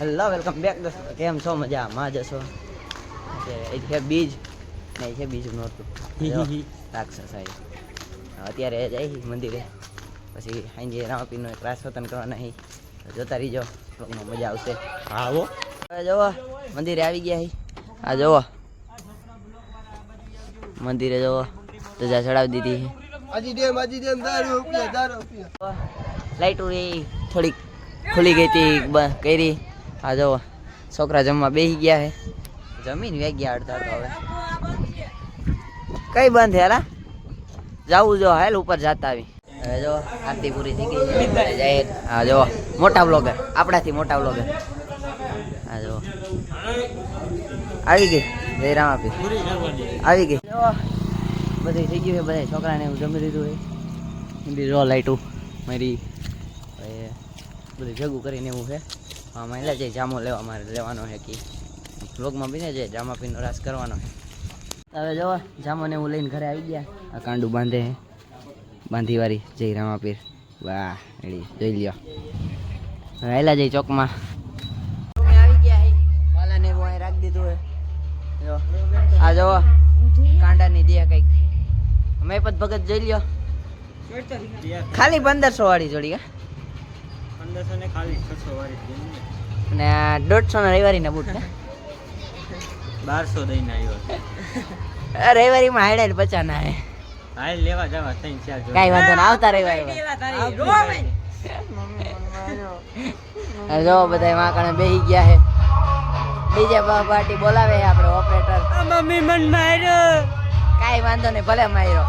Hello welcome back દોસ્તો, કેમ છો? મજામાં જશો? એ છે બીજ ને એ છે બીજું નહોતું રાક્ષસ આવી. અત્યારે જાય મંદિરે, પછી સાંજે રામાપીરનો એક રાસ વતન કરવાના અહીં જોતા રહીજો, બ્લોગમાં મજા આવશે. હા હો હવે જોવો મંદિરે આવી ગયા. આ જોવો મંદિરે જોવો ધજા ચડાવી દીધી. લાઈટો થોડીક ખુલી ગઈ હતી કરી. આ જો છોકરા જમવા બેસી ગયા છે, જમીન વેગ્યા અડધા તો હવે કઈ બંધ હેલા જવું જો હાલ ઉપર જતા આવી. હવે જો આરતી પૂરી થઈ ગઈ જાય. હા જો મોટા બ્લોગર, આપણાથી મોટા બ્લોગર. હા જો આવી ગઈ જય રામાપીર આવી ગઈ. જો બધું થઈ ગયું છે, બધા છોકરાને એવું જમી દીધું છે. હિન્દી જો લાઈટું મારી બધું ભેગું કરીને એવું છે. હા મહિલા જે જામો લેવા મારે લેવાનો છે કે બ્લોગમાં બીને જે રામાપીરનો રાસ કરવાનો છે. હવે જો જામોને હું લઈને ઘરે આવી ગયા. આ કાંડું બાંધે છે, બાંધીવાળી જય રામાપીર. વાહ એડી જોઈ લ્યો. હવે હેલા જઈ ચોકમાં આવી ગયા છે. વાલાને હું અહીં રાખી દીધું છે. જો આ જો કાંડાની દે કંઈક મેપત ભગત જોઈ લ્યો. ખાલી 1500 વાળી જોડી. 1500 ને ખાલી 600 વાળી અને 150 ના રવિવારી ના બૂટ ને 1200 દઈને આવ્યો. રવિવારી માં હાઈડ 50 ના હે. હાલ લેવા જવા 3-4 જોડી. કાઈ વાંધો ના, આવતા રવિવારે જો બધા વાંકણે બેસી ગયા છે. ડીજે પાર્ટી બોલાવે છે આપણે ઓપરેટર. મમ્મી મન માર્યો. કાઈ વાંધો નહીં, ભલે માર્યો.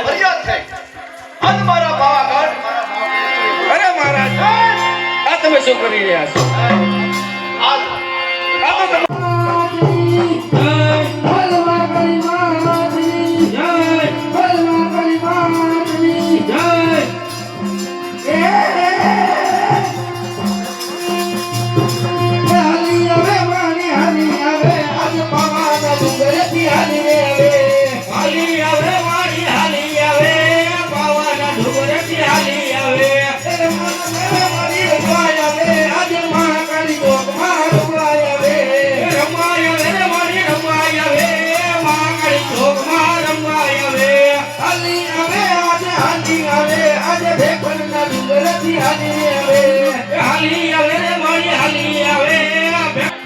ફરિયાદ થઈ અન મારા પાવાગઢ અરે મહારાજ આ તમે શું કરી રહ્યા છો આ આ તો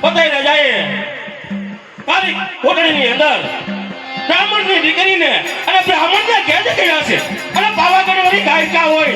બતાઈ જાય મારી કોટડીની અંદર બ્રાહ્મણની દીકરીને અને બ્રાહ્મણના ઘેર ગયા છે અને પાવાગઢ વાળી ગાયિકા હોય